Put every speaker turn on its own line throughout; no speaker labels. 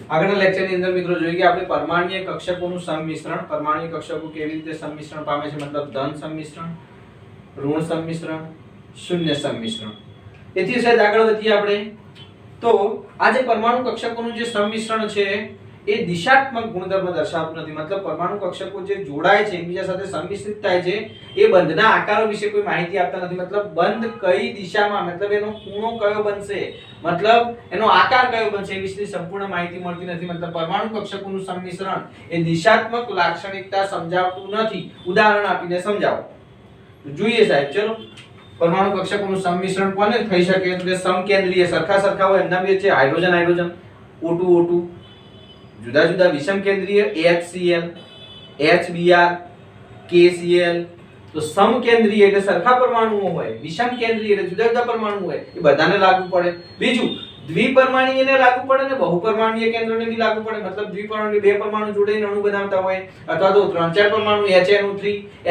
આગળના લેક્ચરની અંદર મિત્રો જોઈએ કે આપણે પરમાણ્વીય કક્ષકોનું સંમિશ્રણ, પરમાણ્વીય કક્ષકો કેવી રીતે સંમિશ્રણ પામે છે, મતલબ ધન સંમિશ્રણ, ઋણ સંમિશ્રણ, શૂન્ય સંમિશ્રણ. એથી સહેજ આગળ વધીએ આપણે. તો આ જે પરમાણુ કક્ષકોનું જે સંમિશ્રણ છે એ દિશાત્મક ગુણધર્મ દર્શાવતું નથી. મતલબ પરમાણુ કક્ષકો જે જોડાય છે એકબીજા સાથે સંમિશ્રિત થાય છે એ બંધના આકારો વિશે કોઈ માહિતી આપતા નથી. મતલબ બંધ કઈ દિશામાં, મતલબ એનો ખૂણો કયો બનશે, મતલબ એનો આકાર કયો બનશે એ વિશેની સંપૂર્ણ માહિતી મળતી નથી. મતલબ પરમાણુ કક્ષકોનું સંમિશ્રણ એ દિશાત્મક લાક્ષણિકતા સમજાવતું નથી. ઉદાહરણ આપીને સમજાવો. જોઈએ સાહેબ, ચલો. પરમાણુ કક્ષકોનું સંમિશ્રણ કોને થઈ શકે? તો કે સમકેન્દ્રીય, સરખા હોય એમના વચ્ચે હાઇડ્રોજન હાઇડ્રોજન, O2 O2, જુદા જુદા વિષમ કેન્દ્રીય HCl, HBr, KCl. તો સમકેન્દ્રીય એટલે સરખા પરમાણુઓ હોય, વિષમ કેન્દ્રીય એટલે જુદા જુદા પરમાણુ હોય, એ બધાને લાગુ પડે. બીજું દ્વિપરમાણુયને લાગુ પડે ને બહુપરમાણુય કેન્દ્રોને બી લાગુ પડે. મતલબ દ્વિપરમાણુ બે પરમાણુ જોડીને અણુ બનાવતા હોય, અથવા તો 3-4 પરમાણુ HNO3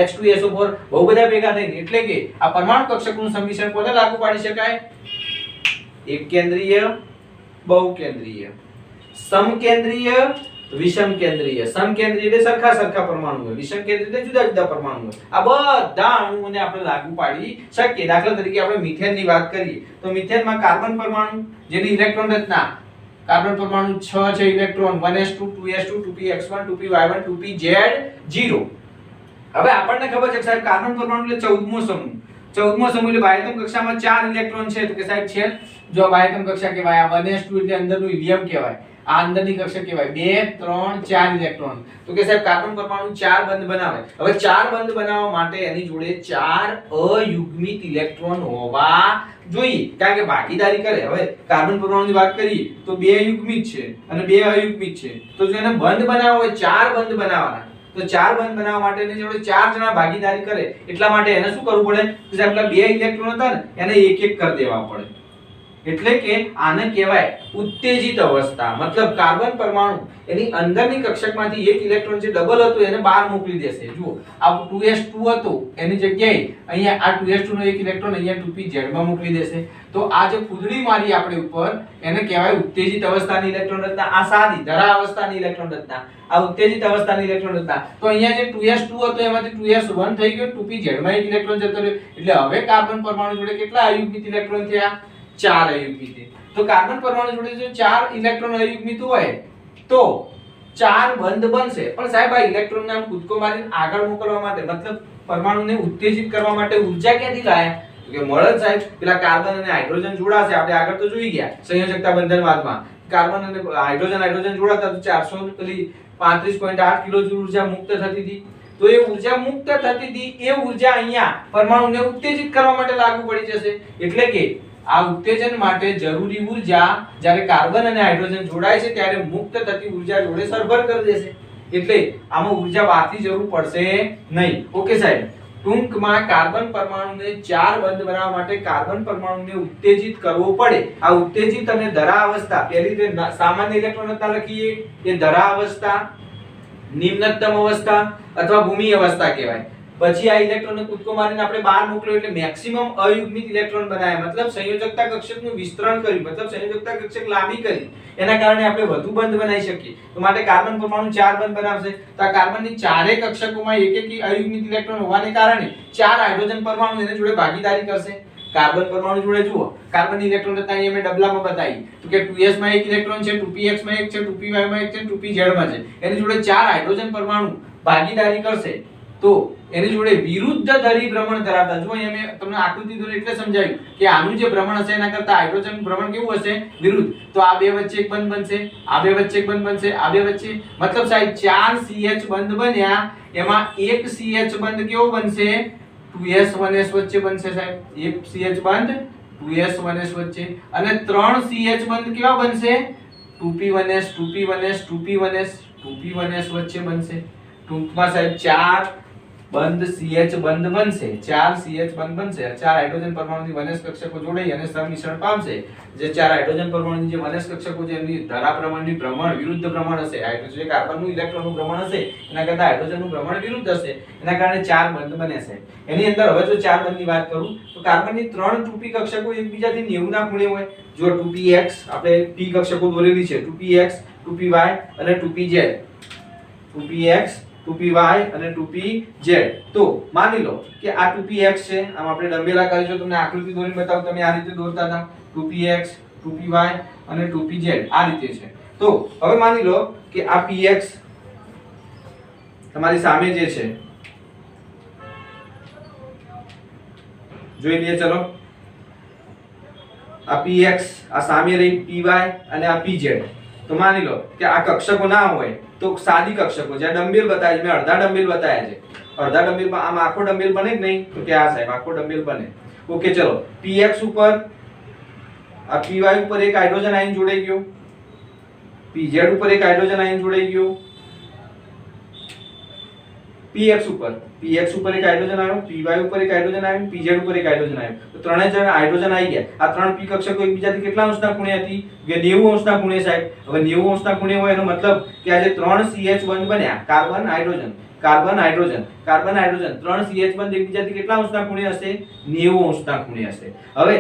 H2SO4 બહુ બધા ભેગા થઈને. એટલે કે આ પરમાણુ કક્ષકોનું સંમિશ્રણ કોને લાગુ પાડી શકાય? એક કેન્દ્રીય, બહુકેન્દ્રીય, સમકેન્દ્રીય, વિષમ કેન્દ્રીય. સમકેન્દ્રીય એટલે સરખા પરમાણુ હોય, વિષમ કેન્દ્રીય એટલે જુદા જુદા પરમાણુ હોય. આ બધા અણુઓને આપણે લાગુ પાડી શકીએ. દાખલા તરીકે આપણે મિથેનની વાત કરીએ તો મિથેનમાં કાર્બન પરમાણુ જેની ઇલેક્ટ્રોન રચના, કાર્બન પરમાણુ 6 છે electron, 1s2 2s2 2px1 2py1 2pz0. હવે આપણને ખબર છે કે સાહેબ કાર્બન પરમાણુ એટલે 14મો સમૂહ. 14મો સમૂહ એટલે બાહ્યતમ કક્ષામાં 4 ઇલેક્ટ્રોન છે. તો કે સાહેબ છે જો બાહ્યતમ કક્ષા કહેવાય, આ 1s2 એટલે અંદરનું હિલિયમ કહેવાય, આ અંદરની કક્ષા કહેવાય. 2 3 4 ઇલેક્ટ્રોન. તો કે સાહેબ કાર્બન પરમાણુ 4 બંધ બનાવે. હવે 4 બંધ બનાવવા માટે એની જોડે 4 અયુગ્મિત ઇલેક્ટ્રોન હોવા જોઈએ, કારણ કે ભાગીદારી કરે. હવે કાર્બન પરમાણુની વાત કરીએ તો 2 યુગ્મિત છે અને 2 અયુગ્મિત છે. તો જો એને બંધ બનાવવો હોય, 4 બંધ બનાવવાના, તો 4 બંધ બનાવવા માટે એની જોડે 4 જણા ભાગીદારી કરે. એટલા માટે એને શું કરવું પડે? તો સાહેબ 2 ઇલેક્ટ્રોન હતા ને એને એક એક કરી દેવા પડે. એટલે કે આને કહેવાય ઉત્તેજિત અવસ્થા. મતલબ કાર્બન પરમાણુ એની અંદરની કક્ષકમાંથી એક ઇલેક્ટ્રોન જે ડબલ હતો એને બહાર મોકલી દેશે. જુઓ આ 2s2 હતો એની જગ્યાએ અહીંયા આ 2s2 નો એક ઇલેક્ટ્રોન અહીંયા 2pz માં મોકલી દેશે. તો આ જે ફૂદડી મારી આપણે ઉપર એને કહેવાય ઉત્તેજિત અવસ્થાની ઇલેક્ટ્રોન રચના. આ સાદી ધરા અવસ્થાની ઇલેક્ટ્રોન રચના, આ ઉત્તેજિત અવસ્થાની ઇલેક્ટ્રોન રચના. તો અહીંયા જે 2s2 હતો એમાંથી 2s1 થઈ ગયો, 2pz માં એક ઇલેક્ટ્રોન જતો રહ્યો. એટલે હવે કાર્બન પરમાણુ જોડે કેટલા અયુગ્મિત ઇલેક્ટ્રોન થયા? 4 અયુગ્મિત. તો કાર્બન પરમાણુ જોડે જો 4 ઇલેક્ટ્રોન અયુગ્મિત હોય તો 4 બંધ બનશે. પણ સાહેબ આ ઇલેક્ટ્રોનને આમ કૂદકો મારીને આગળ મોકલવા માટે, મતલબ પરમાણુને ઉત્તેજિત કરવા માટે ઊર્જા ક્યાંથી લાયા? તો કે મળે સાહેબ પેલા કાર્બન અને હાઇડ્રોજન જોડાશે. આપણે આગળ તો જોઈ ગયા સંયોજકતા બંધનવાદમાં કાર્બન અને હાઇડ્રોજન જોડાતા તો 435.8 કિલોજૂલ ઊર્જા મુક્ત થતી હતી. તો એ ઊર્જા મુક્ત થતી હતી એ ઊર્જા અહીંયા પરમાણુને ઉત્તેજિત કરવા માટે લાગુ પડી જશે. એટલે કે આ ઉત્તેજન માટે જરૂરી ઊર્જા જ્યારે કાર્બન અને હાઇડ્રોજન જોડાય છે ત્યારે મુક્ત થતી ઊર્જા જોડે સરભર કરી દેશે. એટલે આમાં ઊર્જા બહારથી જરૂર પડશે નહીં. ઓકે સાહેબ, ટૂંકમાં કાર્બન પરમાણુને 4 બંધ બનાવવા માટે કાર્બન પરમાણુને ઉત્તેજિત કરવો પડે. આ ઉત્તેજિત અને ધરા અવસ્થા, પહેલી રીતે સામાન્ય ઇલેક્ટ્રોન રચના લખીએ એ ધરા અવસ્થા, નિમ્નતમ અવસ્થા અથવા ભૂમિ અવસ્થા કહેવાય. પછી આ ઇલેક્ટ્રોનને કૂદકો મારીને આપણે બહાર મોકલ્યો એટલે મેક્સિમમ અયુગ્મિત ઇલેક્ટ્રોન બનાવ્યા. મતલબ સંયોજકતા કક્ષકનું વિસ્તરણ કર્યું, મતલબ સંયોજકતા કક્ષક લાંબી કરી. એના કારણે આપણે વધુ બંધ બનાવી શકીએ. તો માટે કાર્બન પરમાણુ 4 બંધ બનાવશે. તો આ કાર્બનની ચારે કક્ષકોમાં એક એક અયુગ્મિત ઇલેક્ટ્રોન હોવાને કારણે 4 હાઇડ્રોજન પરમાણુ એની જોડે ભાગીદારી કરશે. કાર્બન પરમાણુ જોડે જુઓ કાર્બનની ઇલેક્ટ્રોન રચના અહીંયા મેં ડબલામાં બતાવી તો કે 2s માં એક ઇલેક્ટ્રોન છે, 2px માં એક છે, 2py માં એક છે, 2pz માં છે. એની જોડે 4 હાઇડ્રોજન પરમાણુ ભાગીદારી કરશે. તો એની જોડે વિરુદ્ધ ધરી ભ્રમણ ધરાવતા, જો અહીંયા મેં તમને આકૃતિ દોરી એટલે સમજાવ્યું કે આનું જે ભ્રમણ હશે એના કરતા હાઇડ્રોજન ભ્રમણ કેવું હશે? વિરુદ્ધ. તો આ બે વચ્ચે એક બંધ બનશે, આ બે વચ્ચે એક બંધ બનશે, આ બે વચ્ચે, મતલબ સાહેબ 4 CH બંધ બન્યા, એમાં એક CH બંધ કેવો બનશે? 2s1s વચ્ચે બનશે સાહેબ. એક CH બંધ 2s1s વચ્ચે. અને 3 CH બંધ કેવા બનશે? 2p1s 2p1s 2p1s 2p1s વચ્ચે બનશે. ટૂંકમાં સાહેબ 4 બંધ CH બંધ બનશે, 4 CH બંધ બનશે, 4 હાઇડ્રોજન પરમાણુની વનસ કક્ષકો જોડાઈ અને સંમિશ્રણ પામશે. જે 4 હાઇડ્રોજન પરમાણુની જે વનસ કક્ષકો છે એની ધરા પ્રમાણની ભ્રમણ વિરુદ્ધ ભ્રમણ હશે. હાઇડ્રોજન કાર્બનનું ઇલેક્ટ્રોનનું ભ્રમણ હશે એના કરતા હાઇડ્રોજનનું ભ્રમણ વિરુદ્ધ હશે, એના કારણે 4 બંધ બને છે. એની અંદર હવે જો 4 બંધની વાત કરું તો કાર્બનની 3 2p કક્ષકો એકબીજાથી 90 ના ખૂણે હોય. જો 2px આપણે p કક્ષકો દોરેલી છે, 2px 2py અને 2pz, 2px 2py અને 2pz. તો માની લો કે આ 2px છે, આમ આપણે ડંબેલા કરીશું, તમને આકૃતિ દોરીને બતાવું, તમે આ રીતે દોરતા હતા 2px 2py અને 2pz આ રીતે છે. તો હવે માની લો કે આ px તમારી સામે જે છે જોઈ લઈએ. ચલો આ px આ સામે રહી, py અને આ pz. તો માની લો કે આ કક્ષકો ના હોય તો સાદી કક્ષકો જ્યાં ડંબેલ બતાવ્યા છે, મેં અડધા ડંબેલ બતાવ્યા છે, અડધા ડંબેલમાં આમ આખો ડંબેલ બને કે નહીં? તો કે આ સાહેબ આખો ડંબેલ બને. ઓકે, ચલો px ઉપર આ py ઉપર એક હાઇડ્રોજન આયન જોડાઈ ગયો, pz ઉપર એક હાઇડ્રોજન આયન જોડાઈ ગયો, px ઉપર એક હાઇડ્રોજન આવ્યો, py ઉપર એક હાઇડ્રોજન આવ્યો, pz ઉપર એક હાઇડ્રોજન આવ્યો. તો ત્રણેય જણ હાઇડ્રોજન આવી ગયા. આ ત્રણ p કક્ષકો એકબીજાથી કેટલા અંશના ખૂણે હતી? કે 90 અંશના ખૂણે સાહેબ. હવે 90 અંશના ખૂણે હોય એનો મતલબ કે આ જે 3 CH બંધ બન્યા, carbon hydrogen carbon hydrogen carbon hydrogen 3 CH બંધ એકબીજાથી કેટલા અંશના ખૂણે હશે? 90 અંશના ખૂણે હશે. હવે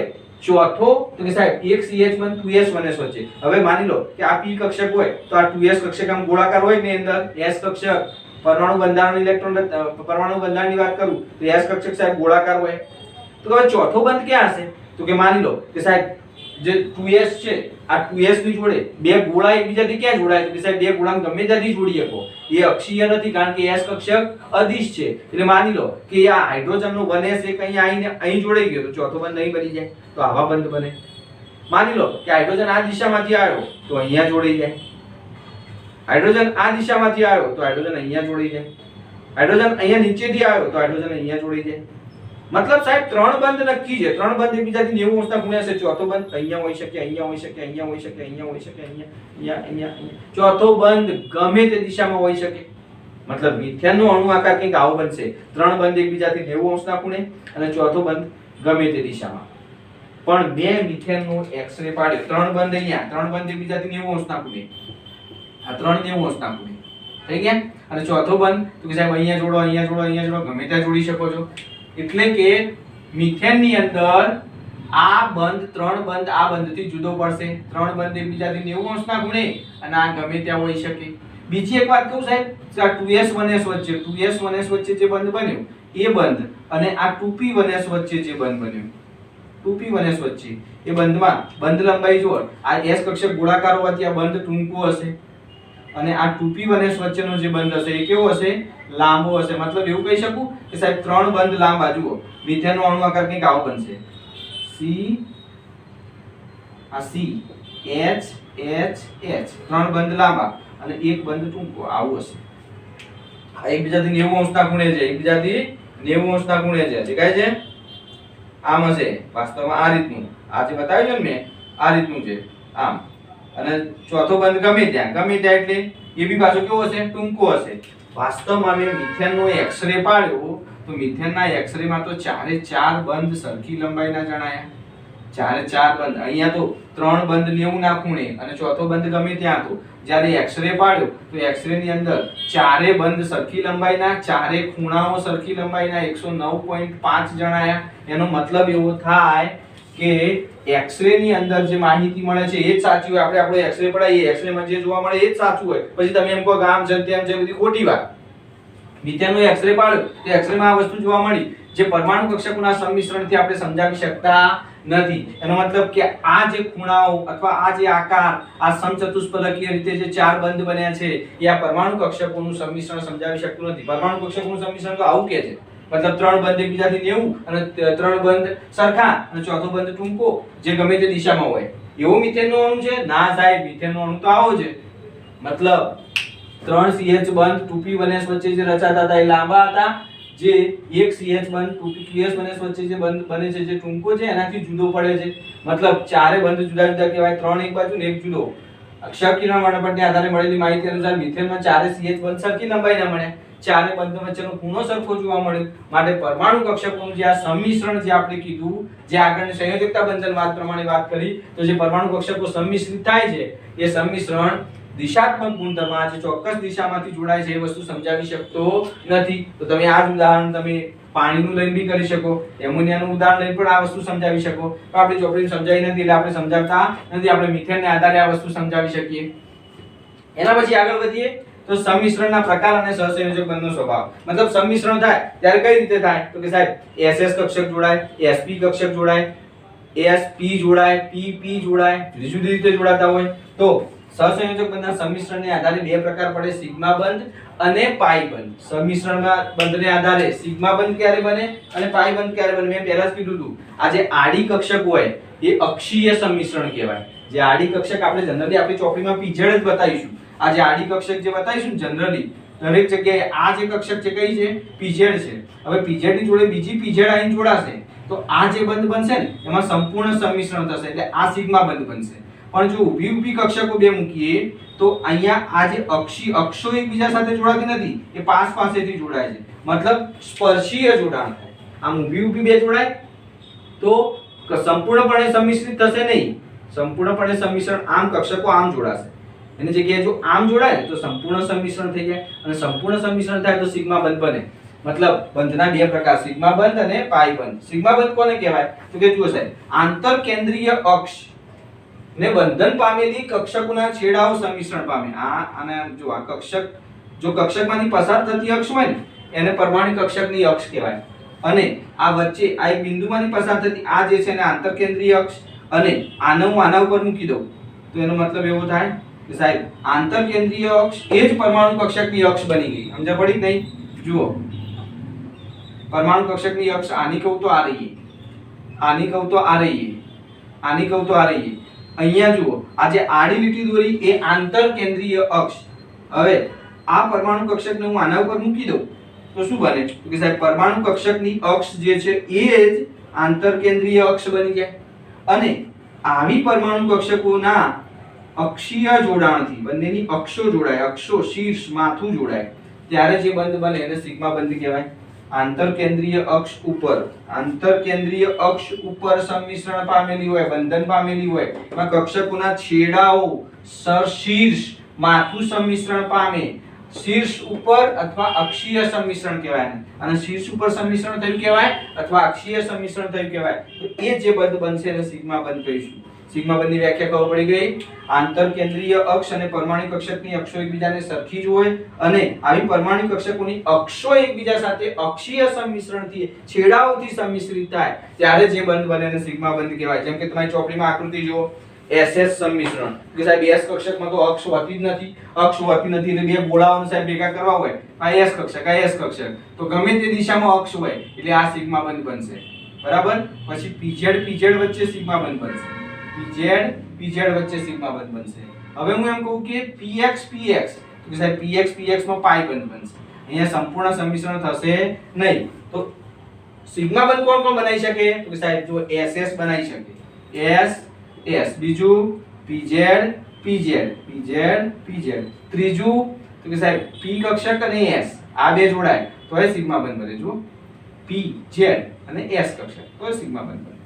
ચોથો તો કે સાહેબ એક CH બંધ 2s 1s વચ્ચે. હવે માની લો કે આ p કક્ષક હોય તો આ 2s કક્ષક આમ ગોળાકાર હોય ને, અંદર s કક્ષક પરમાણુ બંધારણ ઇલેક્ટ્રોન પરમાણુ બંધારણની વાત કરું તો s કક્ષક સાહેબ ગોળાકાર હોય. તો હવે ચોથો બંધ ક્યાં હશે? તો કે માની લો કે સાહેબ જે 2s છે, આ 2s ની જોડે બે ગોળા એકબીજાથી ક્યાં જોડાય? તો કે સાહેબ બે ગોળાને ગમે ત્યાંથી જોડી શકો. એ અક્ષીય નથી કારણ કે s કક્ષક અદિશ છે. એટલે માની લો કે આ હાઇડ્રોજનનો 1s એક અહીં જોડાઈ ગયો તો ચોથો બંધ અહીં બની જાય. તો આવા બંધ બને. માની લો કે હાઇડ્રોજન આ દિશામાંથી આવ્યો તો અહીંયા જોડાઈ જાય. હાઇડ્રોજન આ દિશામાંથી આવ્યો તો હાઇડ્રોજન અહીંયા જોડાઈ જાય. હાઇડ્રોજન અહીંયા નીચેથી આવ્યો તો હાઇડ્રોજન અહીંયા જોડાઈ જાય. મતલબ સાહેબ ત્રણ બંધ નક્કી છે. ત્રણ બંધ એકબીજાથી 90 અંશના ખૂણે હશે. ચોથો બંધ અહીંયા હોઈ શકે, અહીંયા હોઈ શકે, અહીંયા હોઈ શકે, અહીંયા હોઈ શકે, અહીંયા. ચોથો બંધ ગમે તે દિશામાં હોઈ શકે. મતલબ મિથેનનો અણુ આકાર કંઈક આવો બનશે. ત્રણ બંધ એકબીજાથી 90 અંશના ખૂણે અને ચોથો બંધ ગમે તે દિશામાં. પણ બે મિથેનનો એક્સ-રે પાડ્યો. ત્રણ બંધ અહીંયા, ત્રણ બંધ એકબીજાથી 90 અંશના ખૂણે. આ ત્રણ 90 અંશના ખૂણે થઈ ગયા. અને ચોથો બંધ તો કે સાહેબ અહીંયા જોડો, અહીંયા જોડો, અહીંયા જોડો, ગમે ત્યાં જોડી શકો છો. એટલે કે મિથેનની અંદર આ બંધ ત્રણ બંધ આ બંધથી જુદો પડશે. ત્રણ બંધ એકબીજાથી 90 અંશના ખૂણે અને આ ગમે ત્યાં હોઈ શકે. બીજી એક વાત કહું સાહેબ, આ 2s 1s વચ્ચે 2s 1s વચ્ચે જે બંધ બન્યો એ બંધ અને આ 2p 1s વચ્ચે જે બંધ બન્યો 2p 1s વચ્ચે એ બંધમાં બંધ લંબાઈ જો આ s કક્ષક ગોળાકાર હોવાથી આ બંધ ટૂંકો હશે અને આ 2p 1s વચ્ચેનો જે બંધ હશે એ કેવો હશે? લાંબો હશે. મતલબ એવું કહી શકું કે સાહેબ ત્રણ બંધ લાંબા જુઓ. મિથેનનો અણુ આકાર કંઈક આવો બનશે. C આ C H H H ત્રણ બંધ લાંબા અને એક બંધ ટૂંકો આવું હશે. આ એકબીજાથી 90 અંશના ખૂણે છે. એકબીજાથી 90 અંશના ખૂણે છે. દેખાય છે? આમ હશે. વાસ્તવમાં આ રીતનું આ જે બતાવ્યું છે ને મેં આ રીતનું છે આમ. અને ચોથો બંધ ગમે ત્યાં એટલે એ બી પાછો કેવો હશે? ટૂંકો હશે. વાસ્તવમાં મેં મિથેનનો એક્સ-રે પાડ્યો તો મિથેનના એક્સ-રે માં તો ચારે ચાર બંધ સરખી લંબાઈના જણાયા. ચારે ચાર બંધ. અહીંયા તો ત્રણ બંધ 90 ના ખૂણે અને ચોથો બંધ ગમે ત્યાં હતો. જ્યારે એક્સ-રે પાડ્યો તો એક્સ-રે ની અંદર ચારે બંધ સરખી લંબાઈના, ચારે ખૂણાઓ સરખી લંબાઈના 109.5 જણાયા. એનો મતલબ એવો થાય કે એક્સ-રે ની અંદર જે માહિતી મળે છે એ જ સાચી હોય. આપણે આપણો એક્સ-રે પડાવીએ, એક્સ-રે માં જે જોવા મળે એ જ સાચું હોય. પછી તમે એમ કહો કે આમ છે તેમ છે, બધી ખોટી વાત. મિથેનનો એક્સ-રે પાડ્યો તો એક્સ-રે માં આ વસ્તુ જોવા મળી જે પરમાણુ કક્ષકોના સંમિશ્રણથી આપણે સમજાવી શકતા નથી. એનો મતલબ કે આ જે ખૂણાઓ અથવા આ જે આકાર, આ સમચતુષ્ફલકીય રીતે જે ચાર બંધ બન્યા છે એ આ પરમાણુ કક્ષકોનું સંમિશ્રણ સમજાવી શકતું નથી. પરમાણુ કક્ષકોનું સંમિશ્રણ તો આવું કે છે. મતલબ ત્રણ બંધ એકબીજાથી 90 અને ત્રણ બંધ સરખા અને ચોથો બંધ ટૂંકો જે ગમે તે દિશામાં હોય. એવો મિથેનનો અણુ છે? ના સાહેબ, મિથેનનો અણુ તો આવો છે. મતલબ ત્રણ CH બંધ 2p 1s વચ્ચે જે રચાતા હતા એ લાંબા હતા. જે એક CH બંધ 2s 1s વચ્ચે જે બંધ બને છે જે ટૂંકો છે એનાથી જુદો પડે છે. મતલબ ચારે બંધ જુદા જુદા કહેવાય. ત્રણ એક બાજુ ને એક જુદો. અક્ષર કિરણ વર્ણપટને આધારે મળેલી માહિતી અનુસાર મિથેનમાં ચારે CH બંધ સરખી લંબાઈના મળ્યા. ચારે બંધ વચ્ચેનો ખૂણો સરખો જોવા મળે, માટે પરમાણુ કક્ષકોનું જે આ સંમિશ્રણ જે આપણે કીધું, જે આગળની સંયોજકતા બંધન વાત પ્રમાણે વાત કરી, તો જે પરમાણુ કક્ષકો સંમિશ્રિત થાય છે એ સંમિશ્રણ દિશાત્મક ગુણધર્મ આ જે ચોક્કસ દિશામાંથી જોડાય છે એ વસ્તુ સમજાવી શકતો નથી. તો તમે આ જ ઉદાહરણ તમે પાણીનું લઈને બી કરી શકો, એમોનિયાનું ઉદાહરણ લઈને પણ આ વસ્તુ સમજાવી શકો. તો આપણી ચોપડીમાં સમજાવી નથી એટલે આપણે સમજાવતા નથી, આપણે મિથેનને આધારે આ વસ્તુ સમજાવી શકીએ. એના પછી આગળ વધીએ તો સંમિશ્રણના પ્રકાર અને સહસંયોજક બંધનો સ્વભાવ. મતલબ સંમિશ્રણ થાય ત્યારે કઈ રીતે થાય, તો કે સાહેબ SS કક્ષક જોડાય, SP કક્ષક જોડાય, SP જોડાય, PP જોડાય, જુદી જુદી રીતે જોડાતા હોય. તો સહસંયોજક બંધના સંમિશ્રણને આધારે બે પ્રકાર પડે, સિગ્મા બંધ અને પાઈ બંધ. સંમિશ્રણના બંધને આધારે સિગ્મા બંધ ક્યારે બને અને પાઈ બંધ ક્યારે બને, મેં પહેલા જ કીધું હતું. આ જે આડી કક્ષક હોય એ અક્ષીય સંમિશ્રણ કહેવાય. જે આડી કક્ષક આપણે જનરલી આપણી ચોપડીમાં PZ જ બતાવીશું. આ જે આડી કક્ષક જે બતાવીશું જનરલી દરેક જગ્યાએ આ જે કક્ષક છે કઈ છે, PZ છે. હવે PZ ની જોડે બીજી PZ આઈને જોડાશે તો આ જે બંધ બનશે ને એમાં સંપૂર્ણ સંમિશ્રણ થશે, એટલે આ સિગ્મા બંધ બનશે. પણ જો ઊભી ઊભી કક્ષકો બે મૂકીએ તો અહીંયા આ જે અક્ષો એકબીજા સાથે જોડાતી નથી, એ પાસેથી જોડાય છે, મતલબ સ્પર્શીય જોડાણ થાય. આમ ઊભી ઊભી બે જોડાય તો સંપૂર્ણપણે સંમિશ્રિત થશે નહીં. સંપૂર્ણપણે સંમિશ્રણ આમ કક્ષકો આમ જોડાશે, એની જગ્યાએ જો આમ જોડાય તો સંપૂર્ણ સંમિશ્રણ થઈ જાય, અને સંપૂર્ણ સંમિશ્રણ થાય તો સિગ્મા બંધ બને. મતલબ બંધના બે પ્રકાર, સિગ્મા બંધ અને પાઈ બંધ. સિગ્મા બંધ કોને કહેવાય, તો કે જુઓ સાહેબ, આંતર કેન્દ્રીય અક્ષ ને બંધન પામેલી કક્ષકોના છેડાઓ સંમિશ્રણ પામે. અને જો આ કક્ષક, જો કક્ષકમાંથી પસાર થતી અક્ષ હોય ને એને પરમાણુ કક્ષકની અક્ષ કહેવાય, અને આ વચ્ચે આ એક બિંદુમાંથી પસાર થતી આ જે છે એને આંતર કેન્દ્રીય અક્ષ, અને આને હું આના ઉપર મૂકી દઉં તો એનો મતલબ એવો થાય કે સાહેબ આંતર કેન્દ્રીય અક્ષ એ જ પરમાણુ કક્ષકની અક્ષ બની ગઈ. સમજ પડી નહીં? જુઓ, પરમાણુ કક્ષકની અક્ષ આની કહું તો આ રહી, આની કહું તો આ રહી, આની કહું તો આ રહી. અહીંયા જુઓ, આ જે આડી લીટી દોરી એ આંતર કેન્દ્રીય અક્ષ. હવે આ પરમાણુ કક્ષકને હું આના ઉપર મૂકી દઉં તો શું બને, તો કે સાહેબ પરમાણુ કક્ષકની અક્ષ જે છે એ જ આંતર કેન્દ્રીય અક્ષ બની જાય. અને આવી પરમાણુ કક્ષકોના અક્ષીય જોડાણથી બંનેની અક્ષો જોડાય, અક્ષો શીર્ષ માથું જોડાય ત્યારે જે બંધ બને એને સિગ્મા બંધ કહેવાય. આંતર કેન્દ્રીય અક્ષ ઉપર, આંતર કેન્દ્રીય અક્ષ ઉપર સંમિશ્રણ પામેલી હોય, બંધન પામેલી હોય, એમાં કક્ષકોના છેડાઓ શીર્ષ માથું સંમિશ્રણ પામે. શીર્ષ ઉપર અથવા અક્ષીય સંમિશ્રણ કહેવાય, અને શીર્ષ ઉપર સંમિશ્રણ થયું કહેવાય અથવા અક્ષીય સંમિશ્રણ થયું કહેવાય. તો એ જે બંધ બનશે એને સિગ્મા બંધ કહીશું. સિગ્મા બંધની વ્યાખ્યા ખબર પડી ગઈ. આંતર કેન્દ્રીય અક્ષ અને પરમાણુ કક્ષકની અક્ષો એકબીજાને સરખી જ હોય, અને આવી પરમાણુ કક્ષકોની અક્ષો એકબીજા સાથે અક્ષીય સંમિશ્રણથી છેડાઓથી સંમિશ્રિત થાય ત્યારે જે બંધ બને એને સિગ્મા બંધ કહેવાય. જેમ કે તમારી ચોપડીમાં આકૃતિ જુઓ, SS સંમિશ્રણ, કે સાહેબ S કક્ષકમાં તો અક્ષ હોતી જ નથી, અક્ષ હોતી નથી એટલે બે ગોળાઓને સાહેબ ભેગા કરવા હોય, આ S કક્ષક, આ S કક્ષક, તો ગમે તે દિશામાં અક્ષ હોય એટલે આ સિગ્મા બંધ બનશે. બરાબર? પછી PZ વચ્ચે સિગ્મા બંધ બનશે, PZ વચ્ચે સિગ્મા બંધ બનશે. હવે હું એમ કહું કે PX, તો સાહેબ PX માં પાઈ બંધ બનશે. અહીંયા સંપૂર્ણ સંમિશ્રણ થશે નહીં. તો સિગ્મા બંધ કોણ કોણ બનાવી શકે, તો સાહેબ જો SS બનાવી શકે, S, બીજું PZ, ત્રીજું તો કે સાહેબ P કક્ષક અને S, આ બે જોડાય તો એ સિગ્મા બંધ બને. જો PZ અને S કક્ષક તો સિગ્મા બંધ બને.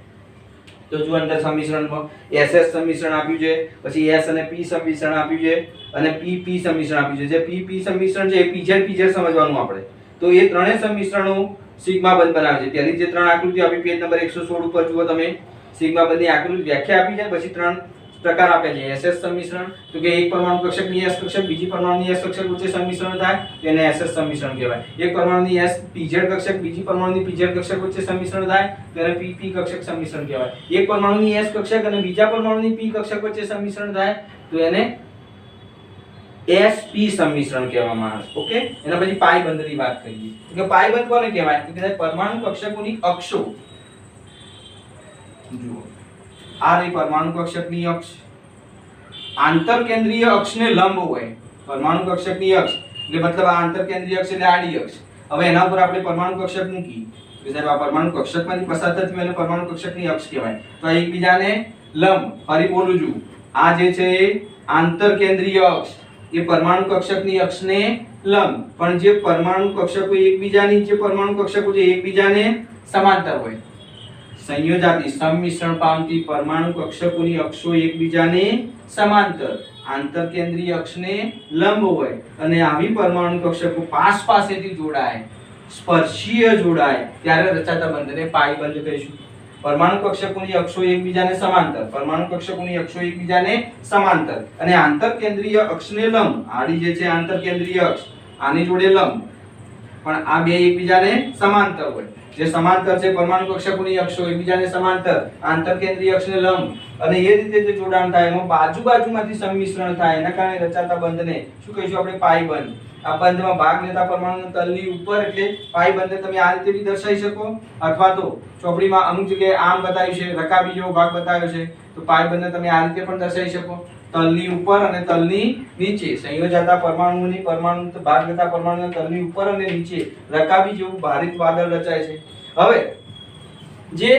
તો જો અંદર સંમિશ્રણમાં SS સંમિશ્રણ આપ્યું છે, પછી S અને P સંમિશ્રણ આપ્યું છે, અને PP સંમિશ્રણ આપ્યું છે. જે PP સંમિશ્રણ છે એ PZ સમજવાનું આપણે. તો એ ત્રણેય સંમિશ્રણો સિગ્મા બંધ બનાવે છે. પહેલી જે ત્રણ આકૃતિ આપી પેજ નંબર 116 ઉપર જુઓ તમે, સિગ્મા બંધની આકૃતિ વ્યાખ્યા આપી છે, પછી ત્રણ પ્રકાર આપ્યા છે. SS સંમિશ્રણ, તો કે એક પરમાણુ કક્ષકની S કક્ષક બીજી પરમાણુની S કક્ષક વચ્ચે સંમિશ્રણ થાય તો એને SS સંમિશ્રણ કહેવાય. એક પરમાણુની S PZ કક્ષક બીજી પરમાણુની PZ કક્ષક વચ્ચે સંમિશ્રણ થાય તો એને PP કક્ષક સંમિશ્રણ કહેવાય. એક પરમાણુની S કક્ષક અને બીજા પરમાણુની P કક્ષક વચ્ચે સંમિશ્રણ થાય તો એને SP સંમિશ્રણ કહેવામાં આવે. ઓકે, એના પછી પાઈ બંધની વાત કરીએ. તો કે પાઈ બંધ કોને કહેવાય, તો કે પરમાણુ કક્ષકોની અક્ષો, જુઓ આ રહી પરમાણુ કક્ષકની અક્ષ, આંતર કેન્દ્રીય અક્ષને લંબ હોય. પરમાણુ કક્ષકની અક્ષ એટલે મતલબ આ આંતર કેન્દ્રીય અક્ષ એટલે આડી અક્ષ. હવે એના ઉપર આપણે પરમાણુ કક્ષક મૂકી તો સાહેબ આ પરમાણુ કક્ષકમાંથી પસાર થતી હોય એને પરમાણુ કક્ષકની અક્ષ કહેવાય. તો આ એકબીજાને લંબ, ફરી બોલું છું, આ જે છે આંતર કેન્દ્રીય અક્ષ એ પરમાણુ કક્ષકની અક્ષને લંબ, પણ જે પરમાણુ કક્ષકો એકબીજાની જે પરમાણુ કક્ષકો છે એકબીજાને સમાંતર હોય, સંયોજાતી સંમિશ્રણ પામતી પરમાણુ કક્ષકોની અક્ષો એકબીજાને સમાંતર આંતરકેન્દ્રીય અક્ષને લંબ હોય અને આવી પરમાણુ કક્ષકો પાસેથી જોડાય, સ્પર્શીય જોડાય ત્યારે રચાતા બંધને પાઈ બંધ કહીશું. પરમાણુ કક્ષકોની અક્ષો એકબીજાને સમાંતર, પરમાણુ કક્ષકોની અક્ષો એકબીજાને સમાંતર અને આંતરકેન્દ્રીય અક્ષને લંબ. આડી જે છે આંતરકેન્દ્રીય અક્ષ આની જોડે લંબ, પણ આ બે એકબીજાને સમાંતર હોય. જે સમાંતર છે પરમાણુ કક્ષકોની અક્ષો એકબીજાને સમાંતર, આંતરકેન્દ્રીય અક્ષને લંબ અને એ રીતે જે જોડાણ થાય એમાં બાજુમાંથી સંમિશ્રણ થાય એના કારણે રચાતા બંધને શું કહીશું આપણે? પાઈ બંધ. આ બંધમાં ભાગ લેતા પરમાણુના તલની ઉપર એટલે પાઈ બંધને તમે આ રીતે બી દર્શાવી શકો, અથવા તો ચોપડીમાં અમુક જગ્યાએ આમ બતાવ્યું છે, રકાબી જેવો ભાગ બતાવ્યો છે, તો પાઈ બંધને તમે આ રીતે પણ દર્શાવી શકો. તલની ઉપર અને તલની નીચે સંયોજાતા પરમાણુની ભાગ લેતા પરમાણુના તલની ઉપર અને નીચે રકાબી જેવું ભારિત વાદળ રચાય છે. હવે જે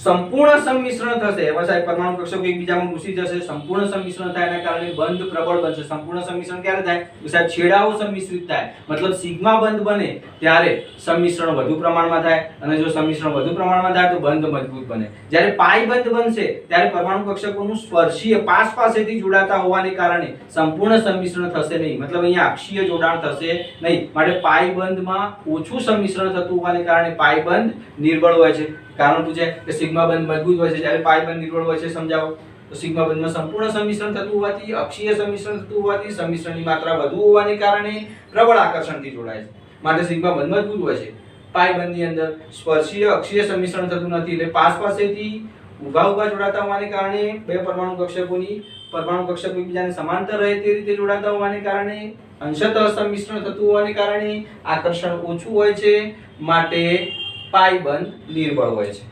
સંપૂર્ણ સંમિશ્રણ થશે એવા સાહેબ પરમાણુ કક્ષકો એકબીજામાં ઘૂસી જશે, સંપૂર્ણ સંમિશ્રણ થાય એના કારણે બંધ પ્રબળ બનશે. સંપૂર્ણ સંમિશ્રણ ક્યારે થાય? સાહેબ છેડાઓ સંમિશ્રિત થાય, મતલબ સિગ્મા બંધ બને ત્યારે સંમિશ્રણ વધુ પ્રમાણમાં થાય અને જો સંમિશ્રણ વધુ પ્રમાણમાં થાય તો બંધ મજબૂત બને. જ્યારે પાઈ બંધ બનશે ત્યારે પરમાણુ કક્ષકોનું સ્પર્શીય પાસેથી જોડાતા હોવાને કારણે સંપૂર્ણ સંમિશ્રણ થશે નહીં, મતલબ અહીંયા અક્ષીય જોડાણ થશે નહીં. માટે પાઈ બંધમાં ઓછું સંમિશ્રણ થતું હોવાને કારણે પાઈ બંધ નિર્બળ હોય છે. કારણ પૂછે કે સિગ્મા બંધ મજબૂત હોય છે જ્યારે પાઈ બંધ નિર્બળ હોય છે, સમજાવો. તો સિગ્મા બંધમાં સંપૂર્ણ સંમિશ્રણ થતું હોવાથી, અક્ષીય સંમિશ્રણ થતું હોવાથી, સંમિશ્રણની માત્રા વધુ હોવાને કારણે પ્રબળ આકર્ષણથી જોડાય છે. માટે સિગ્મા બંધ મજબૂત હોય છે. પાઈ બંધની અંદર સ્પર્શીય અક્ષીય સંમિશ્રણ થતું નથી એટલે પાસેથી ઊભા જોડાતા હોવાને કારણે બે પરમાણુ કક્ષકો એકબીજાને સમાંતર રહે તે રીતે જોડાતા હોવાને કારણે અંશતઃ સંમિશ્રણ થતું હોવાને કારણે આકર્ષણ ઓછું હોય છે. માટે પાઈ બંધ નિર્બળ હોય છે.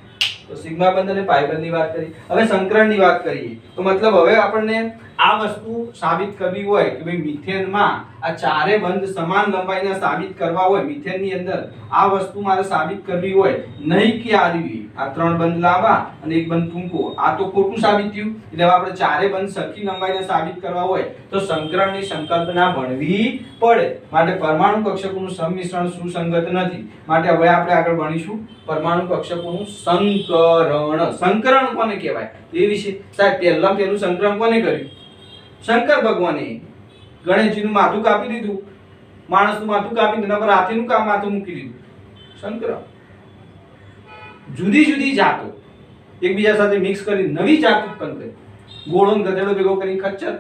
તો સિગ્મા બંધ અને પાઈ બંધની વાત કરી. હવે સંકરણની વાત કરીએ તો મતલબ હવે આપણને આ વસ્તુ સાબિત કરવી હોય કે ભાઈ મિથેનમાં આ ચારે બંધ સમાન લંબાઈના સાબિત કરવા હોય, મિથેનની અંદર આ વસ્તુ મારે સાબિત કરવી હોય, નહીં કે આવી આ ત્રણ બંધ લાંબા અને એક બંધ ટૂંકો, આ તો ખોટું સાબિત થયું. એટલે આપણે ચારે બંધ સરખી લંબાઈને સાબિત કરવા હોય તો સંકરણની સંકલ્પના ભણવી પડે. માટે પરમાણુ કક્ષકોનું સંમિશ્રણ સુસંગત નથી. માટે હવે આપણે આગળ ભણીશું પરમાણુ કક્ષકોનું સંકરણ. સંકરણ કોને કહેવાય એ વિશે સાહેબ પહેલું સંકરણ કોને કર્યું? શંકર ભગવાને. ગણેશજીનું માથું કાપી દીધું, માણસનું માથું કાપીને એના પર હાથીનું માથું મૂકી દીધું. સંકરણ. જુદી જુદી જાતો એકબીજા સાથે મિક્સ કરી નવી જાત ઉત્પન્ન કરી. ઘોડો અને ગધેડો ભેગો કરીને ખચ્ચર,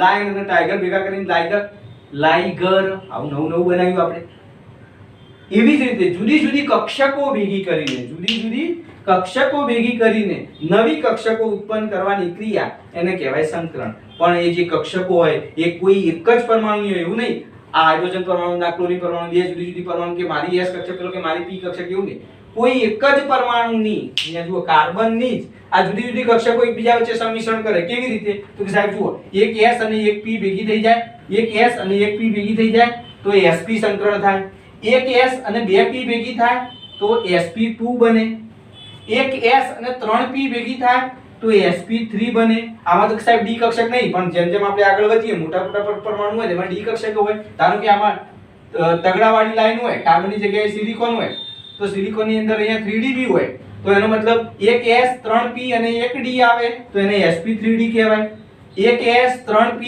લાયન અને ટાઈગર ભેગા કરીને લાઈગર. આવું નવું બનાવ્યું આપણે. એવી જ રીતે જુદી જુદી કક્ષકો ભેગી કરીને નવી કક્ષકો ઉત્પન્ન કરવાની ક્રિયા એને કહેવાય સંકરણ. પણ એ જે કક્ષકો હોય એ કોઈ એક જ પરમાણુ હોય એવું નહીં. આ હાઇડ્રોજન પરમાણુ ના ક્લોરીન પરમાણુ બે જુદી જુદી પરમાણુ કે મારી S કક્ષક પેલો કે મારી P કક્ષક એવું નહીં. કોઈ એક જ પરમાણુની અહીંયા જુઓ કાર્બનની જ આ જુદી જુદી કક્ષકો એકબીજા વચ્ચે સંમિશ્રણ કરે. કેવી રીતે? તો કે સાહેબ જુઓ, એક S અને એક P ભેગી થઈ જાય, એક S અને એક P ભેગી થઈ જાય તો sp સંકરણ થાય. એક S અને બે P ભેગી થાય તો sp2 બને. એક S અને 3 P ભેગી થાય તો sp3 બને. આમાં તો સાહેબ D કક્ષક નહીં, પણ જેમ જેમ આપણે આગળ વધીએ મોટા પરમાણુ હોય તેમાં D કક્ષક હોય. ધારો કે આમાં તગડાવાળી લાઈન હોય, કાર્બનની જગ્યાએ સિલિકોન હોય તો સિલિકોનની અંદર અહીંયા 3D બી હોય તો એનો મતલબ એક S 3P અને એક D આવે તો એને sp3D કહેવાય. એક S 3P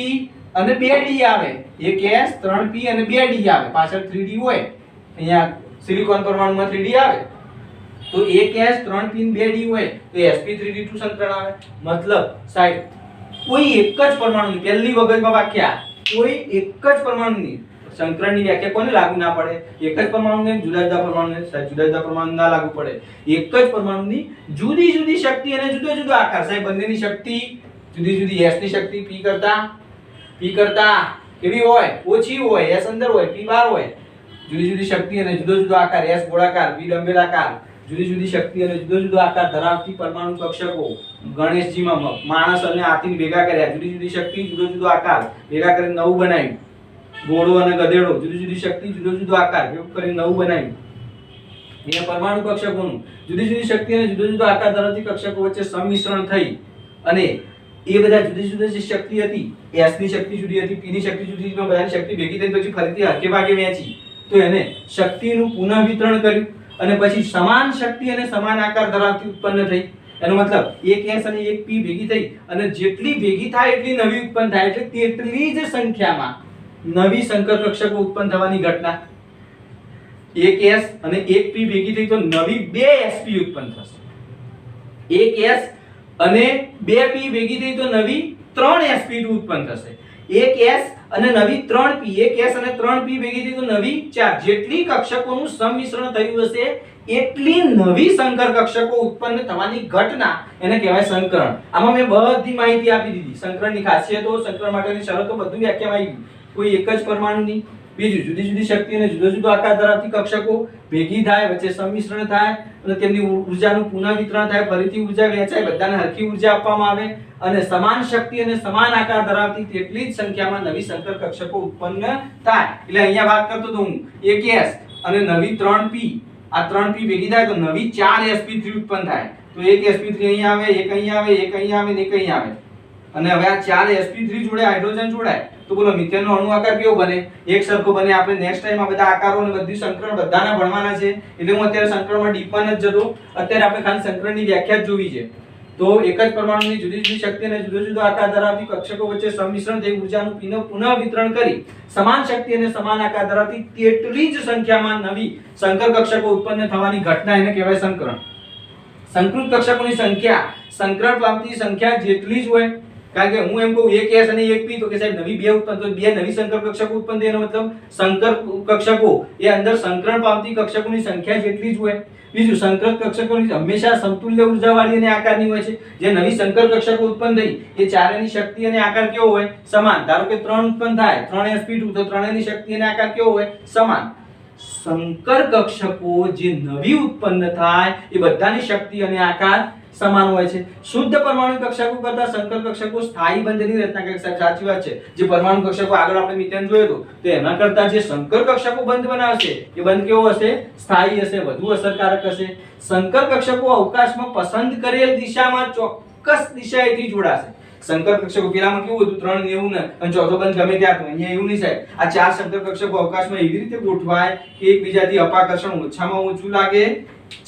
અને 2D આવે, એક S 3P અને 2D આવે, પાછળ 3D હોય. અહીંયા સિલિકોન પરમાણુમાં 3D આવે તો એક S 3P અને 2D હોય તો sp3D2 સંકરણ આવે. મતલબ સાહેબ કોઈ એક જ પરમાણુની પહેલી વગરમાં વ્યાખ્યા, કોઈ એક જ પરમાણુની સંકરણની વ્યાખ્યા કોને લાગુ ના પડે? એક જ પરમાણુને જુદા જુદા પરમાણુને સાહેબ જુદા જુદા પરમાણુ ના લાગુ પડે. એક જ પરમાણુની જુદી જુદી શક્તિ અને જુદો જુદો આકાર. સાહેબ બંનેની શક્તિ જુદી જુદી. S ની શક્તિ P કરતા કેવી હોય? ઓછી હોય. S અંદર હોય, P બહાર હોય. જુદી જુદી શક્તિ અને જુદો જુદો આકાર. S ગોળાકાર, P ડંબેલાકાર. જુદી જુદી શક્તિ અને જુદો જુદો આકાર ધરાવતી પરમાણુ કક્ષકો ગણેશજીમાં માણસ અને હાથીને ભેગા કર્યા. જુદી જુદી શક્તિ, જુદો જુદો આકાર ભેગા કરીને નવું બનાવ્યું. ઘોડો અને ગધેડો, જુદી જુદી શક્તિ, જુદો જુદો આકાર ભેગું કરીને નવું બનાવ્યું. અહીંયા પરમાણુ કક્ષકોનું જુદી જુદી શક્તિ અને જુદો જુદો આકાર ધરાવતી કક્ષકો વચ્ચે સંમિશ્રણ થઈ અને એ બધા જુદી જુદી જે શક્તિ હતી, S ની શક્તિ જુદી હતી, P ની શક્તિ જુદી હતી, બધાની શક્તિ ભેગી થઈને પછી ફરીથી હરકે ભાગે વહેંચી, તો એને શક્તિનું પુનઃ વિતરણ કર્યું અને પછી સમાન શક્તિ અને સમાન આકાર ધરાવતી ઉત્પન્ન થઈ. એનો મતલબ એક S અને એક P ભેગી થઈ અને જેટલી ભેગી થાય એટલી નવી ઉત્પન્ન થાય, એટલે તેટલી જ સંખ્યામાં નવી સંકર કક્ષકો ઉત્પન્ન થવાની ઘટના. એક S અને એક P ભેગી થઈ તો નવી 2 SP ઉત્પન્ન થશે. એક S અને 2 P ભેગી થઈ તો નવી 3 sp2 ઉત્પન્ન થશે. એક S અને નવી 3 P, એક S અને 3 P ભેગી થઈ તો નવી 4. જેટલી કક્ષકોનું સંમિશ્રણ થયું હશે એટલી નવી સંકર કક્ષકો ઉત્પન્ન થવાની ઘટના એને કહેવાય સંકરણ. આમાં મેં બધી માહિતી આપી દીધી. સંકરણની ખાસિયતો, સંકરણ માટેની શરતો બધું વ્યાખ્યામાં આવી ગયું. કોઈ એક જ પરમાણુની, બીજું જુદી જુદી શક્તિ અને જુદો જુદો આકાર ધરાવતી કક્ષકો ભેગી થાય, વચ્ચે સંમિશ્રણ થાય અને તેમની ઊર્જાનું પુનઃ વિતરણ થાય, ફરીથી ઊર્જા વહેંચાય, બધાને હરખી ઊર્જા આપવામાં આવે અને સમાન શક્તિ અને સમાન આકાર ધરાવતી તેટલી જ સંખ્યામાં નવી સંકર કક્ષકો ઉત્પન્ન થાય. એટલે અહીંયા વાત કરતો તો હું એક S અને નવી 3P, આ 3P ભેગી થાય તો નવી 4 sp3 ઉત્પન્ન થાય. તો એક sp3 અહીંયા આવે, એક અહીંયા આવે, એક અહીંયા આવે ને એક અહીંયા આવે. અને હવે આ 4 sp3 જોડે હાઇડ્રોજન જોડાય તો બોલો મિથેનનો અણુ આકાર કેવો બને? એક સરખો બને. આપણે નેક્સ્ટ ટાઈમ આ બધા આકારો અને બધી સંકરણ બધાના ભણવાના છે, એટલે હું અત્યારે સંકરણમાં ડીપમાં નથી જતો. અત્યારે આપણે ખાલી સંકરણની વ્યાખ્યા જ જોવી છે. તો એક જ પરમાણુની જુદી જુદી શક્તિ અને જુદો જુદો આકાર ધરાવતી કક્ષકો વચ્ચે સંમિશ્રણ થઈ ઊર્જાનું પુનઃ વિતરણ કરી સમાન શક્તિ અને સમાન આકાર ધરાવતી તેટલી જ સંખ્યામાં નવી સંકર કક્ષકો ઉત્પન્ન થવાની ઘટના એને કહેવાય સંકરણ. સંકૃત કક્ષકોની સંખ્યા સંકરણ પામતી સંખ્યા જેટલી જ હોય, કારણ કે હું એમ કહું એક S અને એક P તો કે સાહેબ નવી 2 ઉત્પન્ન, તો 2 નવી સંકર કક્ષકો ઉત્પન્ન થાય, એનો મતલબ સંકર કક્ષકો એ અંદર સંકરણ પામતી કક્ષકોની સંખ્યા જેટલી જ હોય. બીજું, સંકર કક્ષકોની હંમેશા સમતુલ્ય ઊર્જાવાળી અને આકારની હોય છે. જે નવી સંકર કક્ષકો ઉત્પન્ન થઈ એ ચારેની શક્તિ અને આકાર કેવો હોય? સમાન. ધારો કે 3 ઉત્પન્ન થાય, 3 sp2, તો ત્રણેયની શક્તિ અને આકાર કેવો હોય? સમાન. સંકર કક્ષકો જે નવી ઉત્પન્ન થાય એ બધાની શક્તિ અને આકાર સમાન હોય છે. શુદ્ધ પરમાણુ કક્ષકો કરતા સંકર કક્ષકો સ્થાયી બંધની રચના કરે છે. સાચી વાત છે. જે પરમાણુ કક્ષકો આગળ આપણે મિથેન જોયો હતો તો એના કરતા જે સંકર કક્ષકો બંધ બનાવશે એ બંધ કેવો હશે? સ્થાયી હશે, વધુ અસરકારક હશે. સંકર કક્ષકો અવકાશમાં પસંદ કરેલ દિશામાં ચોક્કસ દિશાએથી જોડાશે. સંકર કક્ષકો પેલામાં કેવું હતું? 3 ને એવું ને અને ચોથો બંધ ગમે ત્યાં હતો. અહીંયા એવું નહીં સાહેબ. આ 4 સંકર કક્ષકો અવકાશમાં એવી રીતે ગોઠવાય કે એકબીજાથી અપાકર્ષણ ઓછામાં ઓછું લાગે.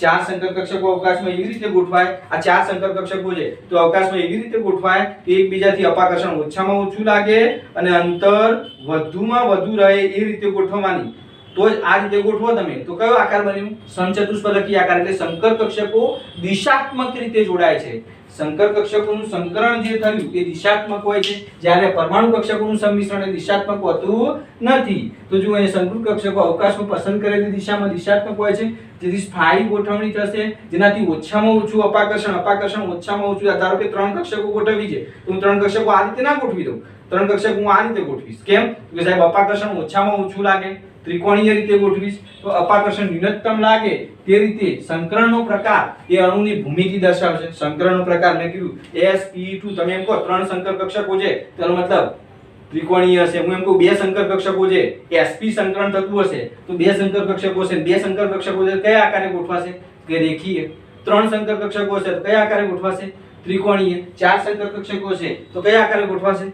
4 સંકર કક્ષકો અવકાશમાં એવી રીતે ગોઠવાય, આ 4 સંકર કક્ષકો છે તો અવકાશમાં એવી રીતે ગોઠવાય કે એકબીજાથી અપાકર્ષણ ઓછામાં ઓછું લાગે અને અંતર વધુમાં વધુ રહે એ રીતે ગોઠવવાની. તો જ આ રીતે ગોઠવો તમે તો કયો આકાર બન્યો? સમચતુષ્ફલકી આકાર. એટલે સંકર કક્ષકો દિશાત્મક રીતે જોડાય છે. સંકર કક્ષકોનું સંકરણ જે થયું એ દિશાત્મક હોય છે, જ્યારે પરમાણુ કક્ષકોનું સંમિશ્રણ એ દિશાત્મક હોતું નથી. તો જો અહીં સંકૃત કક્ષકો અવકાશમાં પસંદ કરેલી દિશામાં દિશાત્મક હોય છે, જેથી સ્થાયી ગોઠવણી થશે, જેનાથી ઓછામાં ઓછું અપાકર્ષણ ઓછામાં ઓછું. ધારો કે 3 કક્ષકો ગોઠવી છે તો હું 3 કક્ષકો આ રીતે ના ગોઠવી દઉં. 3 કક્ષકો હું આ રીતે ગોઠવીશ. કેમ? કે સાહેબ અપાકર્ષણ ઓછામાં ઓછું લાગે. ત્રિકોણીય રીતે ગોઠવીશ તો અપાકર્ષણ ન્યૂનતમ લાગે. તે રીતે સંકરણનો પ્રકાર એ અણુની ભૂમિતિ દર્શાવશે. સંકરણનો પ્રકાર મેં કીધું sp2, તમે એમ કહો 3 સંકર કક્ષકો છે તેનો મતલબ ત્રિકોણીય હશે. હું એમ કહું 2 સંકર કક્ષકો છે, sp સંકરણ થતું હશે તો 2 સંકર કક્ષકો છે. 2 સંકર કક્ષકો છે કયા આકારે ગોઠવાશે? કે રેખીય. 3 સંકર કક્ષકો છે તો કયા આકારે ગોઠવાશે? ત્રિકોણીય. 4 સંકર કક્ષકો છે તો કયા આકારે ગોઠવાશે?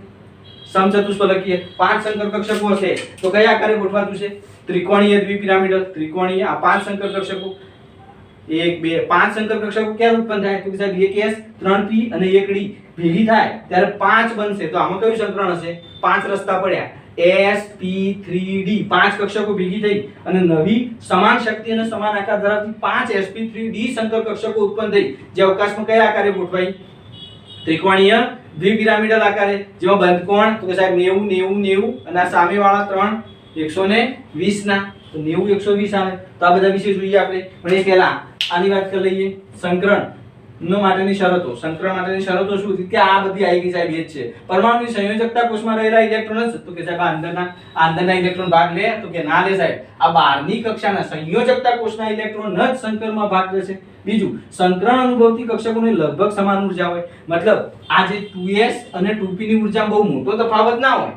સમચતુષ્ફલકીય. 5 સંકર કક્ષકો હશે તો કયા આકારે ગોઠવાતું છે? ત્રિકોણીય દ્વિપિરામિડલ. ત્રિકોણીય. આ 5 સંકર કક્ષકો 1 2 5 સંકર કક્ષકો ક્યારે ઉત્પન્ન થાય? તો કે સાહેબ 1 S 3 P અને 1 D ભેગી થાય ત્યારે 5 બનશે. તો આમાં કયું સંકરણ હશે? 5 રસ્તા પડ્યા. sp3d 5 કક્ષકો ભેગી થઈ અને નવી સમાન શક્તિ અને સમાન આકાર ધરાવતી 5 sp3d સંકર કક્ષકો ઉત્પન્ન થઈ, જે અવકાશમાં કયા આકારે ગોઠવાઈ? ત્રિકોણીય દ્વિપિરામિડલ આકારે. જેમાં બંધ કોણ? તો કે સાહેબ 90 90 90 અને આ સામેવાળા 3 120 ના, તો 90 120 આવે. તો આ બધા વિશે જોઈએ આપણે. પણ એ પહેલા આની વાત કરી લઈએ. સંકરણ નો માટેની શરતો. સંકરણ માટેની શરતો શું હતી? કે આ બધી આવી ગઈ સાહેબ. એ જ છે પરમાણુની સંયોજકતા કોષમાં રહેલા ઇલેક્ટ્રોન જ. તો કે સાહેબ અંદરના ઇલેક્ટ્રોન ભાગ લે? તો કે ના લે સાહેબ. આ બહારની કક્ષાના સંયોજકતા કોષના ઇલેક્ટ્રોન જ સંકરમાં ભાગ લેશે. બીજું, સંકરણ અનુભવતી કક્ષકોની લગભગ સમાન ઊર્જા હોય. મતલબ આ જે 2s અને 2p ની ઊર્જામાં બહુ મોટો તફાવત ના હોય.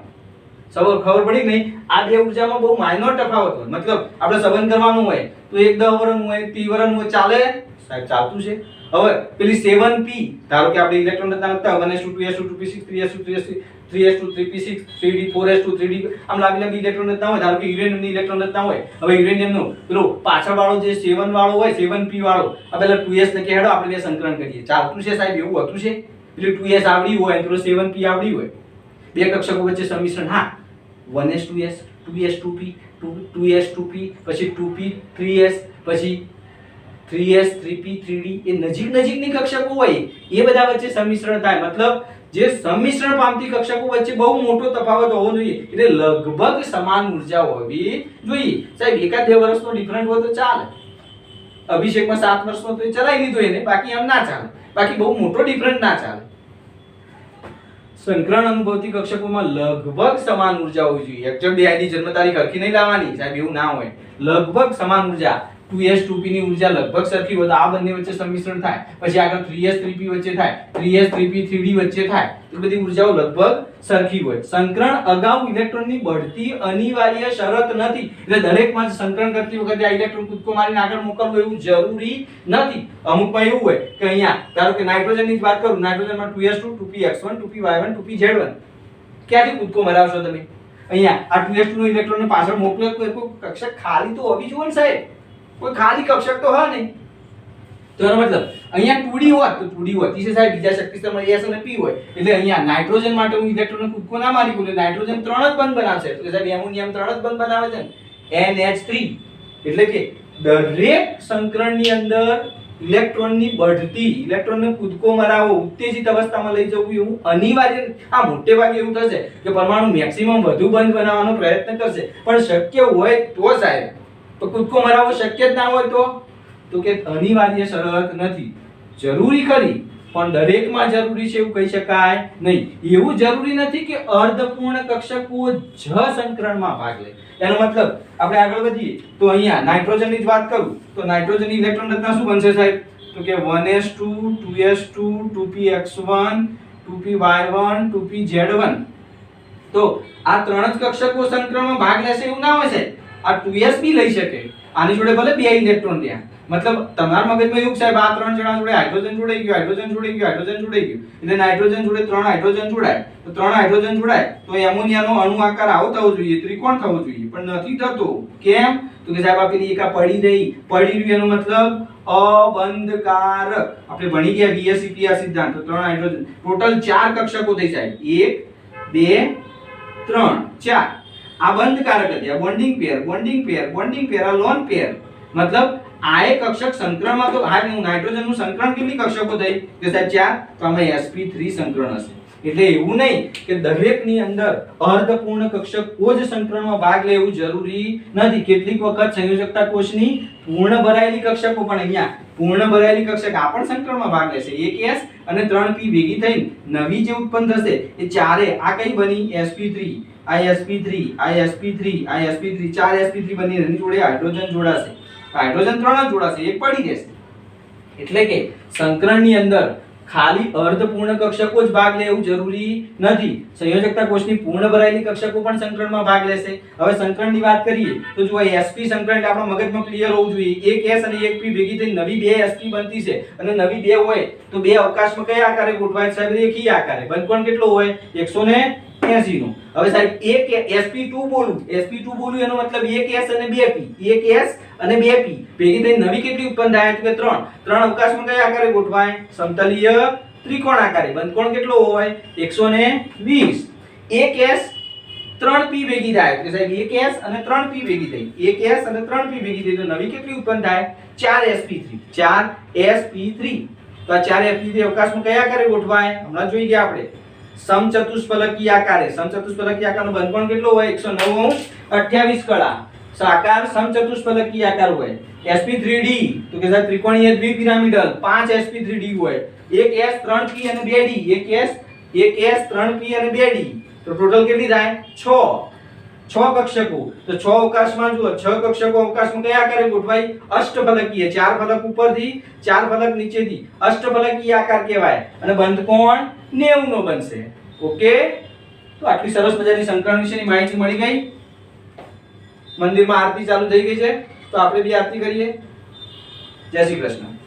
ખબર પડી નહીં? આ બે ઊર્જામાં બહુ માઇનોર તફાવત હોય. મતલબ આપણે સંબંધ કરવાનું હોય તો એક 10 વરન હોય, 30 વરન હોય, ચાલે સાહેબ? ચાલતું છે. હવે પેલી 7p ધારો કે આપણે ઇલેક્ટ્રોન રચના લખતા 1s2 2s2 2p6 3s2 3s2 3p6 3d 4s2 3d આમ લાંબી ઇલેક્ટ્રોન રચના હોય ધારો કે યુરેનિયમની ઇલેક્ટ્રોન રચના હોય હવે યુરેનિયમનો પેલો પાછળ વાળો જે 7 વાળો હોય 7p વાળો આ પેલા 2s લખી હેડો આપણે બે સંકલન કરીએ ચાલતું છે સાહેબ એવું હતું છે પેલું 2s આવડી હોય પેલો 7p આવડી હોય બે કક્ષકો વચ્ચે સંમિશ્રણ હા 1s 2s 2s 2p 2s 2p પછી 2p 3s પછી 3s 3p 3d એ નજીકની કક્ષકો હોય એ બધા વચ્ચે સંમિશ્રણ થાય મતલબ જે સંમિશ્રણ પામતી કક્ષકો વચ્ચે બહુ મોટો તફાવત હોવો જોઈએ એટલે લગભગ સમાન ઊર્જા હોવી જોઈએ સાહેબ એકાદ 2 વર્ષનો ડિફરન્ટ હોય તો ચાલે અભિષેકમાં 7 વર્ષનો તો ચલાવી લીધો એને બાકી આમ ના ચાલે બાકી બહુ મોટો ડિફરન્ટ ના ચાલે સંકરણ અનુભવતી કક્ષકોમાં લગભગ સમાન ઊર્જા હોવી જોઈએ એક્ઝેક્ટ બે આઈની જન્મ તારીખ હરખી નહીં લાવવાની સાહેબ એવું ના હોય લગભગ સમાન ઊર્જા 2s 2p ની ઊર્જા લગભગ સરખી હોય તો આ બંને વચ્ચે સંમિશ્રણ થાય પછી આગળ 3s 3p વચ્ચે થાય 3s 3p 3d વચ્ચે થાય એ બધી ઊર્જાઓ લગભગ સરખી હોય સંકરણ અગાઉ ઇલેક્ટ્રોનની બઢતી અનિવાર્ય શરત નથી એટલે દરેકમાં સંકરણ કરતી વખતે આ ઇલેક્ટ્રોન કૂદકો મારીને આગળ મોકલવું એવું જરૂરી નથી અમુકમાં એવું હોય કે અહીંયા ધારો કે નાઇટ્રોજનની જ વાત કરું નાઇટ્રોજનમાં 2s2 2px1 2py1 2pz1 ક્યાંથી કૂદકો મરાવશો તમે અહીંયા આ 2s2 નો ઇલેક્ટ્રોનને પાછળ મોકલે તો કોઈ કક્ષક ખાલી તો હોવી જોઈએ ને સાહેબ કોઈ ખાલી કક્ષક તો હા નહીં તો એનો મતલબ અહીંયા 2d હોત તો 2d હોતી છે સાહેબ બીજા શક્તિ સ્તરમાં s અને p હોય એટલે અહીંયા નાઇટ્રોજન માટે હું ઇલેક્ટ્રોનને કૂદકો ના મારી બોલે નાઇટ્રોજન 3 જ બંધ બનાવશે તો સાહેબ એમોનિયમ 3 જ બંધ બનાવે છે ને NH3 એટલે કે દરેક સંકરણની અંદર ઇલેક્ટ્રોનની બઢતી ઇલેક્ટ્રોનને કૂદકો મરાવો ઉત્તેજિત અવસ્થામાં લઈ જવું એવું અનિવાર્ય આ મોટે ભાગે એવું થશે કે પરમાણુ મેક્સિમમ વધુ બંધ બનાવવાનો પ્રયત્ન કરશે પણ શક્ય હોય તો સાહેબ તો કૂદકો મરાવો શક્ય જ ના હોય તો કે અનિવાર્ય શરત નથી જરૂરી ખરી પણ દરેકમાં જરૂરી છે એવું કહી શકાય નહીં એવું જરૂરી નથી કે અર્ધપૂર્ણ કક્ષકો જ સંકરણમાં ભાગ લે એનો મતલબ આપણે આગળ વધીએ તો અહીંયા નાઇટ્રોજનની જ વાત કરું તો નાઇટ્રોજનની ઇલેક્ટ્રોન રચના શું બનશે સાહેબ તો કે 1s2 2s2 2px1 2py1 2pz1 તો આ ત્રણ જ કક્ષકો સંકરણમાં ભાગ લેશે એવું ના હોય સાહેબ આ 2s બી લઈ શકે આની જોડે ભલે બે ઇલેક્ટ્રોન ત્યાં મતલબ તમારા મગજમાં એવું સાહેબ આ ત્રણ જણા જોડે હાઇડ્રોજન જોડાઈ ગયું એટલે નાઇટ્રોજન જોડે 3 હાઇડ્રોજન જોડાય તો 3 હાઇડ્રોજન જોડાય તો એમોનિયાનો અણુ આકાર આવો થવો જોઈએ ત્રિકોણ થવો જોઈએ પણ નથી થતો કેમ તો કે સાહેબ આ પેલી એકા પડી રહ્યું એનો મતલબ અબંધકારક આપણે ભણી ગયા VSEPR સિદ્ધાંત તો 3 હાઇડ્રોજન ટોટલ 4 કક્ષકો થઈ સાહેબ 1 2 3 4 આ બંધકારક હતી આ બોન્ડિંગ પેર આ લોન પેર મતલબ આ એક કક્ષક સંકરણમાં તો આ નાઇટ્રોજનનું સંકરણ કેટલી કક્ષકો થઈ કે સાહેબ 4 તો આમાં sp3 સંકરણ હશે એટલે એવું નહીં કે દરેકની અંદર અર્ધપૂર્ણ કક્ષકો જ સંકરણમાં ભાગ લે એવું જરૂરી નથી કેટલીક વખત સંયોજકતા કોષની પૂર્ણ ભરાયેલી કક્ષકો પણ અહીંયા પૂર્ણ ભરાયેલી કક્ષક આ પણ સંકરણમાં ભાગ લેશે એક s અને 3p ભેગી થઈને નવી જે ઉત્પન્ન થશે એ ચારે આ કઈ બની sp3 sp3 ચાર sp3 બની એની જોડે હાઇડ્રોજન જોડાશે હાઇડ્રોજન 3 જ જોડાશે એક પડી જશે એટલે કે સંકરણની અંદર ખાલી અર્ધપૂર્ણ કક્ષકો જ ભાગ લે એવું જરૂરી નથી સંયોજકતા કોષની પૂર્ણ ભરાયેલી કક્ષકો પણ સંકરણમાં ભાગ લેશે હવે સંકરણની વાત કરીએ તો જો sp સંકરણ એટલે આપણા મગજમાં ક્લિયર હોવું જોઈએ એક s અને એક p ભેગી થઈને નવી બે sp બનતી છે અને નવી બે હોય તો બે અવકાશમાં કયા આકારે ગોઠવાય સાહેબ રેખીય આકારે બંધકોણ કેટલો હોય 180 નો હવે સાહેબ એક sp2 બોલું એનો મતલબ એક s અને 2p એક s અને 2p ભેગી થઈને નવી કેટલી ઉત્પન્ન થાય તો કે 3 અવકાશમાં કયા આકારે ગોઠવાય સમતલીય ત્રિકોણ આકારે બંધકોણ કેટલો હોય 120 એક s 3p ભેગી થાય કે સાહેબ એક s અને 3p ભેગી થઈ એક s અને 3p ભેગી થઈ તો નવી કેટલી ઉત્પન્ન થાય 4sp3 તો આ 4sp3 અવકાશમાં કયા આકારે ગોઠવાય હમણાં જોઈ ગયા આપણે સમચતુષ્ફલકીય આકારનો બંધકોણ કેટલો હોય 109 28 કળા સાકાર સમચતુષ્ફલકીય આકાર હોય sp3d તો કે સાહેબ ત્રિકોણીય દ્વિપિરામિડલ 5 sp3d હોય એક s 3p અને 2d એક s 3p અને 2d તો ટોટલ કેટલી થાય 6 કક્ષકો તો 6 અવકાશમાં જુઓ 6 કક્ષકો અવકાશમાં કયા આકારે ગોઠવાય અષ્ટફલકીય 4 ફલક ઉપરથી 4 ફલક નીચેથી અષ્ટફલકીય આકાર કહેવાય અને બંધકોણ 90 નો બનશે ઓકે તો આટલી સરસ મજાની સંકરણ વિશેની માહિતી મળી ગઈ મંદિરમાં આરતી ચાલુ થઈ ગઈ છે તો આપણે બી આરતી કરીએ જય શ્રી કૃષ્ણ